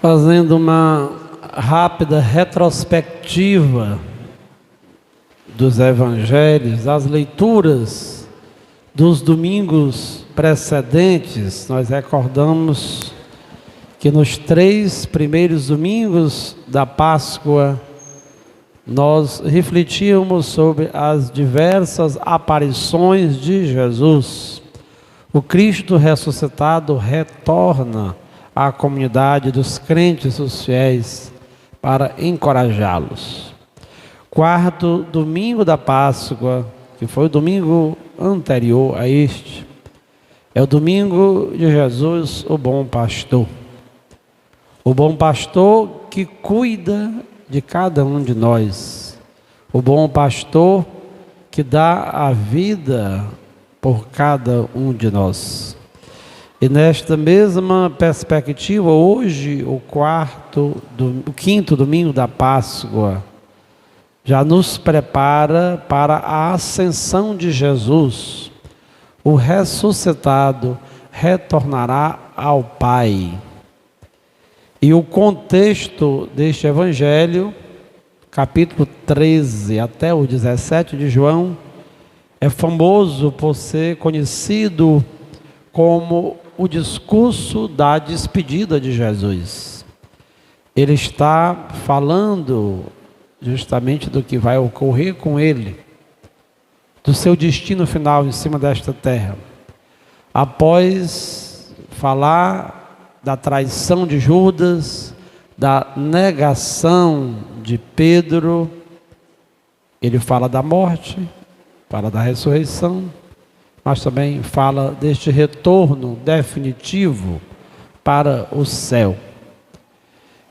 Fazendo uma rápida retrospectiva dos evangelhos, as leituras dos domingos precedentes, nós recordamos que nos 3 primeiros domingos da Páscoa, nós refletíamos sobre as diversas aparições de Jesus. O Cristo ressuscitado retorna à comunidade dos crentes, os fiéis, para encorajá-los. 4º domingo da Páscoa, que foi o domingo anterior a este, é o domingo de Jesus, o bom pastor. O bom pastor que cuida de cada um de nós. O bom pastor que dá a vida por cada um de nós. E nesta mesma perspectiva, hoje, o 5º domingo da Páscoa, já nos prepara para a ascensão de Jesus. O ressuscitado retornará ao Pai. E o contexto deste evangelho, capítulo 13 até o 17 de João, é famoso por ser conhecido como o discurso da despedida de Jesus. Ele está falando justamente do que vai ocorrer com ele, do seu destino final em cima desta terra. Após falar da traição de Judas, da negação de Pedro, ele fala da morte, fala da ressurreição, mas também fala deste retorno definitivo para o céu.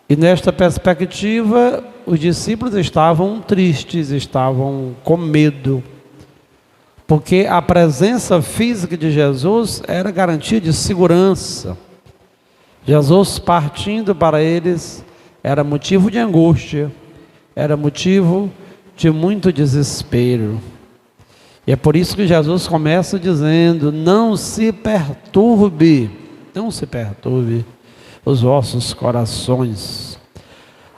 E nesta perspectiva, os discípulos estavam tristes, estavam com medo, porque a presença física de Jesus era garantia de segurança. Jesus partindo para eles era motivo de angústia, era motivo de muito desespero. E é por isso que Jesus começa dizendo: não se perturbe os vossos corações.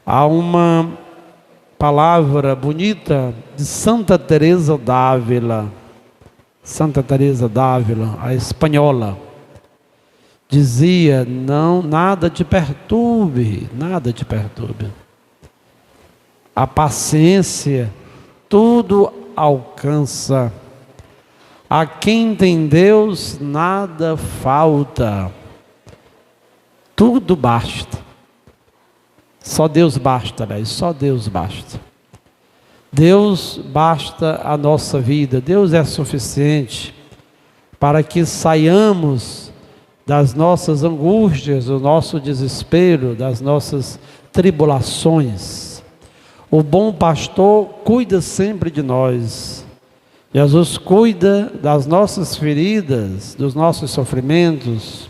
Há uma palavra bonita de Santa Teresa d'Ávila, a espanhola, dizia: nada te perturbe. A paciência tudo alcança. A quem tem Deus nada falta. Tudo basta. Só Deus basta. Deus basta a nossa vida. Deus é suficiente para que saiamos das nossas angústias, do nosso desespero, das nossas tribulações. O bom pastor cuida sempre de nós. Jesus cuida das nossas feridas, dos nossos sofrimentos.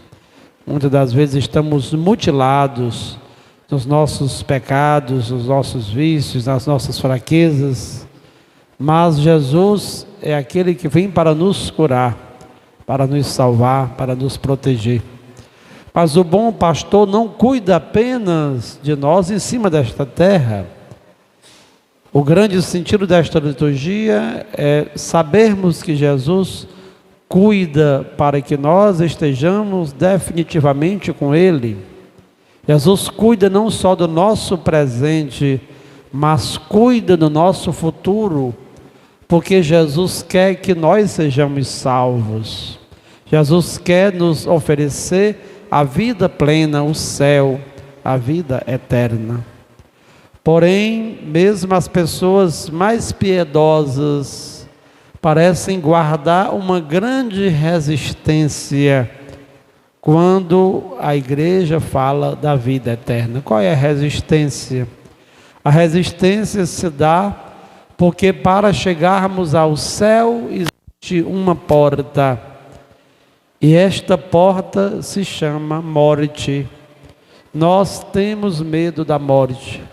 Muitas das vezes estamos mutilados nos nossos pecados, nos nossos vícios, nas nossas fraquezas. Mas Jesus é aquele que vem para nos curar, para nos salvar, para nos proteger. Mas o bom pastor não cuida apenas de nós em cima desta terra. O grande sentido desta liturgia é sabermos que Jesus cuida para que nós estejamos definitivamente com Ele. Jesus cuida não só do nosso presente, mas cuida do nosso futuro, porque Jesus quer que nós sejamos salvos. Jesus quer nos oferecer a vida plena, o céu, a vida eterna. Porém, mesmo as pessoas mais piedosas parecem guardar uma grande resistência quando a igreja fala da vida eterna. Qual é a resistência? A resistência se dá porque para chegarmos ao céu existe uma porta. E esta porta se chama morte. Nós temos medo da morte,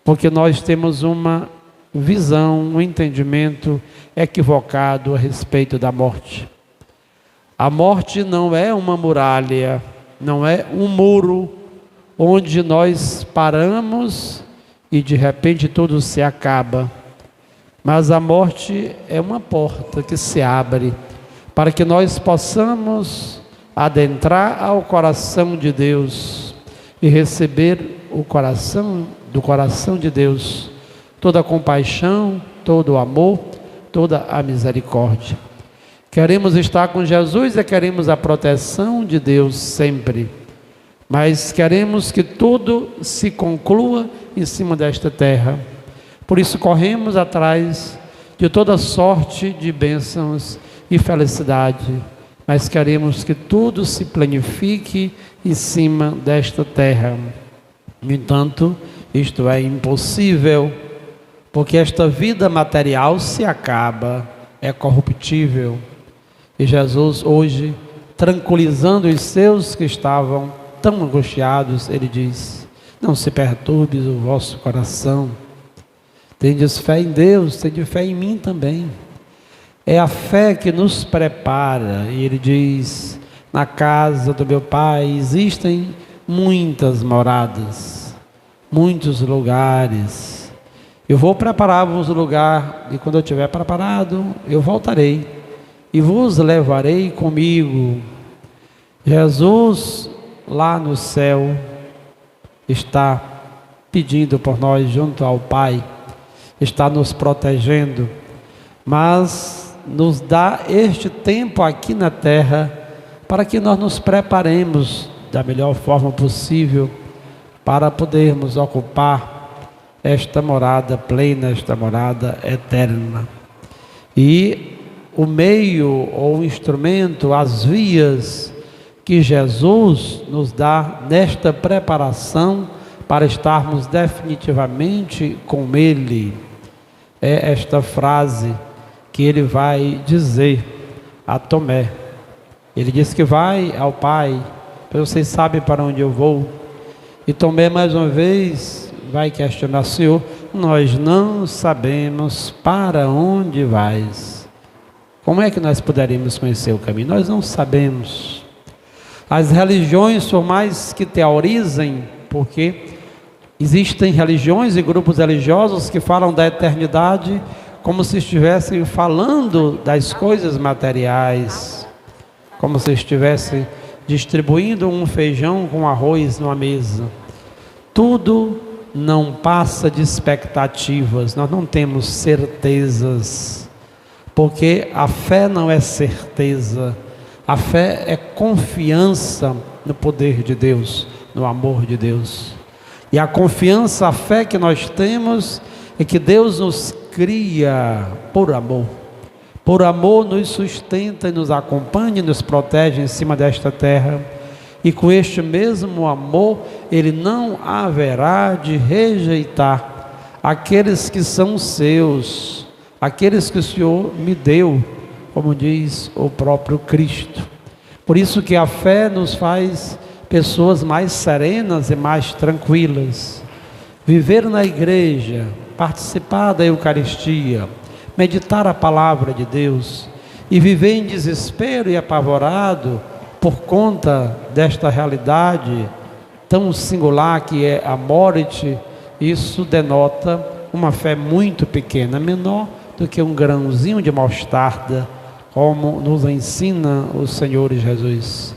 porque nós temos uma visão, um entendimento equivocado a respeito da morte. A morte não é uma muralha, não é um muro onde nós paramos e de repente tudo se acaba. Mas a morte é uma porta que se abre para que nós possamos adentrar ao coração de Deus e receber do coração de Deus toda a compaixão, todo o amor, toda a misericórdia. Queremos estar com Jesus e queremos a proteção de Deus sempre, mas queremos que tudo se conclua em cima desta terra. Por isso corremos atrás de toda sorte de bênçãos e felicidade, mas queremos que tudo se planifique em cima desta terra. No entanto, isto é impossível, porque esta vida material se acaba, é corruptível. E Jesus hoje, tranquilizando os seus que estavam tão angustiados, ele diz: não se perturbe o vosso coração, tendes fé em Deus, tendes fé em mim também. É a fé que nos prepara. E ele diz: na casa do meu Pai existem muitas moradas, muitos lugares. Eu vou preparar-vos o lugar, e quando eu estiver preparado, eu voltarei e vos levarei comigo. Jesus lá no céu está pedindo por nós junto ao Pai, está nos protegendo, mas nos dá este tempo aqui na terra para que nós nos preparemos da melhor forma possível para podermos ocupar esta morada plena, esta morada eterna. E o meio ou o instrumento, as vias que Jesus nos dá nesta preparação para estarmos definitivamente com Ele, é esta frase que ele vai dizer a Tomé. Ele diz que vai ao Pai, vocês sabem para onde eu vou. E Tomé mais uma vez vai questionar: Senhor, nós não sabemos para onde vais. Como é que nós poderíamos conhecer o caminho? Nós não sabemos. As religiões, por mais que teorizem, porque existem religiões e grupos religiosos que falam da eternidade como se estivessem falando das coisas materiais, como se estivessem distribuindo um feijão com arroz numa mesa. Tudo não passa de expectativas, nós não temos certezas, porque a fé não é certeza, a fé é confiança no poder de Deus, no amor de Deus. E a confiança, a fé que nós temos é que Deus nos cria por amor. Por amor nos sustenta e nos acompanha e nos protege em cima desta terra. E com este mesmo amor, Ele não haverá de rejeitar aqueles que são seus, aqueles que o Senhor me deu, como diz o próprio Cristo. Por isso que a fé nos faz pessoas mais serenas e mais tranquilas. Viver na igreja, participar da Eucaristia, meditar a palavra de Deus e viver em desespero e apavorado por conta desta realidade tão singular que é a morte, isso denota uma fé muito pequena, menor do que um grãozinho de mostarda, como nos ensina o Senhor Jesus.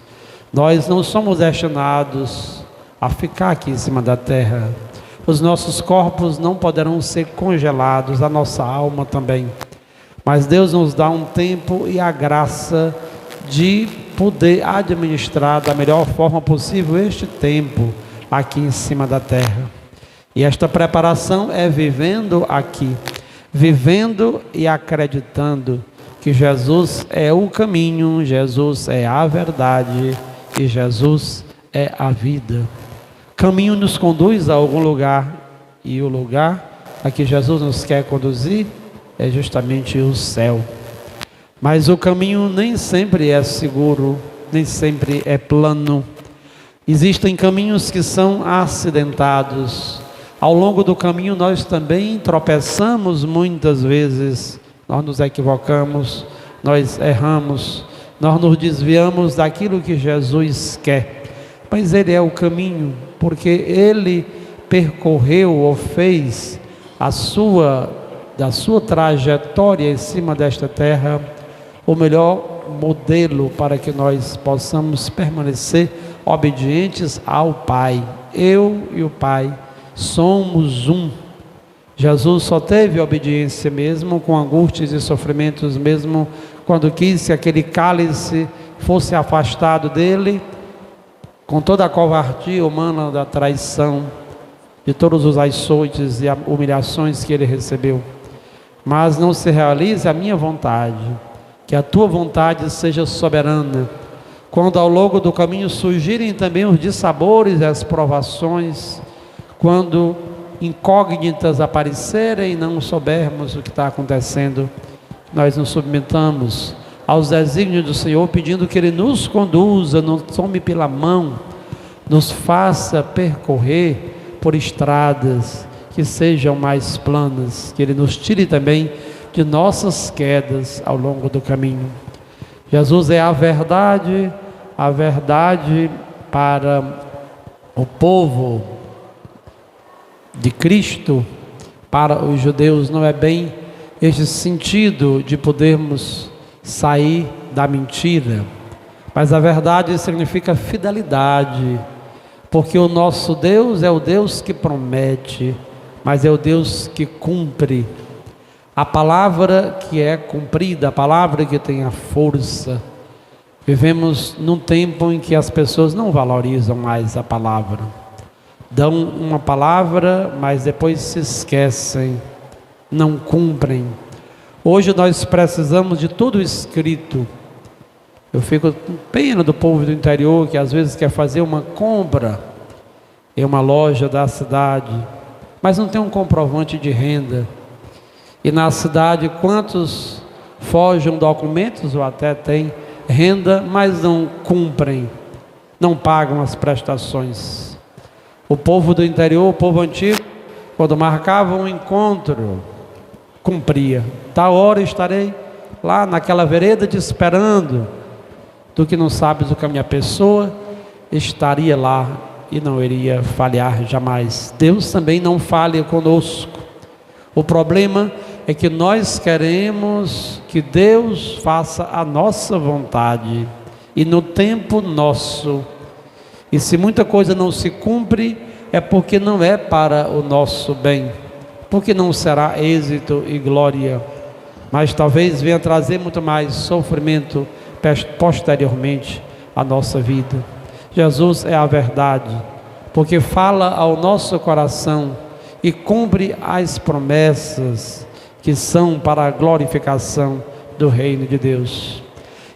Nós não somos destinados a ficar aqui em cima da terra. Os nossos corpos não poderão ser congelados, a nossa alma também. Mas Deus nos dá um tempo e a graça de poder administrar da melhor forma possível este tempo aqui em cima da terra. E esta preparação é vivendo aqui, vivendo e acreditando que Jesus é o caminho, Jesus é a verdade e Jesus é a vida. Caminho nos conduz a algum lugar, e o lugar a que Jesus nos quer conduzir é justamente o céu. Mas o caminho nem sempre é seguro, nem sempre é plano. Existem caminhos que são acidentados. Ao longo do caminho nós também tropeçamos muitas vezes, nós nos equivocamos, nós erramos, nós nos desviamos daquilo que Jesus quer. mas Ele é o caminho, porque Ele percorreu ou fez da sua trajetória em cima desta terra o melhor modelo para que nós possamos permanecer obedientes ao Pai. Eu e o Pai somos um. Jesus só teve obediência mesmo com angústias e sofrimentos, mesmo quando quis que aquele cálice fosse afastado dele, com toda a covardia humana da traição, de todos os açoites e humilhações que ele recebeu. Mas não se realize a minha vontade, que a tua vontade seja soberana. Quando ao longo do caminho surgirem também os dissabores e as provações, quando incógnitas aparecerem e não soubermos o que está acontecendo, nós nos submetamos aos desígnios do Senhor, pedindo que Ele nos conduza, nos tome pela mão, nos faça percorrer por estradas que sejam mais planas, que Ele nos tire também de nossas quedas ao longo do caminho. Jesus é a verdade para o povo de Cristo. Para os judeus não é bem este sentido de podermos sair da mentira, mas a verdade significa fidelidade, porque o nosso Deus é o Deus que promete, mas é o Deus que cumpre. A palavra que é cumprida, a palavra que tem a força. Vivemos num tempo em que as pessoas não valorizam mais a palavra. Dão uma palavra, mas depois se esquecem, não cumprem. Hoje nós precisamos de tudo escrito. Eu fico com pena do povo do interior que às vezes quer fazer uma compra em uma loja da cidade, mas não tem um comprovante de renda. E na cidade, quantos forjam documentos ou até têm renda, mas não cumprem, não pagam as prestações. O povo do interior, o povo antigo, quando marcava um encontro, cumpria. Tal hora estarei lá naquela vereda te esperando. Tu que não sabes o caminho, a pessoa estaria lá e não iria falhar jamais. Deus também não falha conosco. O problema é que nós queremos que Deus faça a nossa vontade e no tempo nosso. E se muita coisa não se cumpre, é porque não é para o nosso bem, porque não será êxito e glória, mas talvez venha trazer muito mais sofrimento posteriormente à nossa vida. Jesus é a verdade, porque fala ao nosso coração e cumpre as promessas que são para a glorificação do reino de Deus.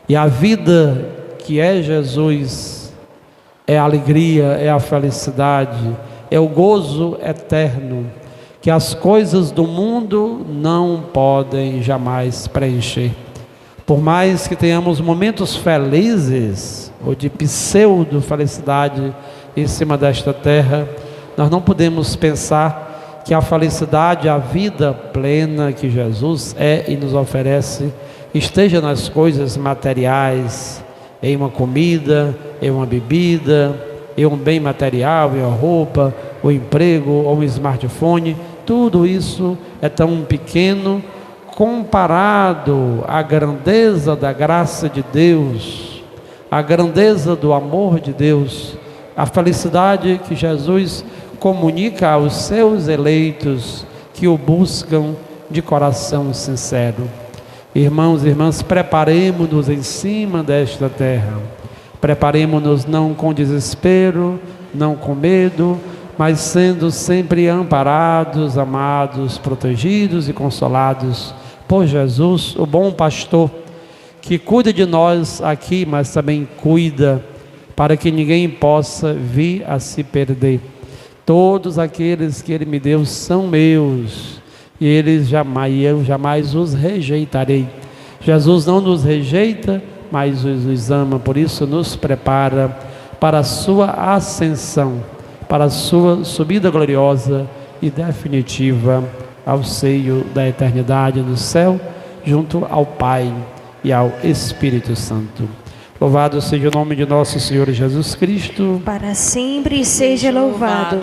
E a vida que é Jesus é a alegria, é a felicidade, é o gozo eterno, que as coisas do mundo não podem jamais preencher. Por mais que tenhamos momentos felizes, ou de pseudo-felicidade em cima desta terra, nós não podemos pensar que a felicidade, a vida plena que Jesus é e nos oferece, esteja nas coisas materiais, em uma comida, em uma bebida, em um bem material, em uma roupa, um emprego, ou um smartphone. Tudo isso é tão pequeno comparado à grandeza da graça de Deus, à grandeza do amor de Deus, a felicidade que Jesus comunica aos seus eleitos que o buscam de coração sincero. Irmãos e irmãs, preparemo-nos em cima desta terra, preparemo-nos não com desespero, não com medo, mas sendo sempre amparados, amados, protegidos e consolados por Jesus, o bom pastor, que cuida de nós aqui, mas também cuida para que ninguém possa vir a se perder. Todos aqueles que Ele me deu são meus, e eu jamais os rejeitarei. Jesus não nos rejeita, mas os ama, por isso nos prepara para a sua ascensão, para a sua subida gloriosa e definitiva ao seio da eternidade no céu, junto ao Pai e ao Espírito Santo. Louvado seja o nome de nosso Senhor Jesus Cristo. Para sempre seja louvado.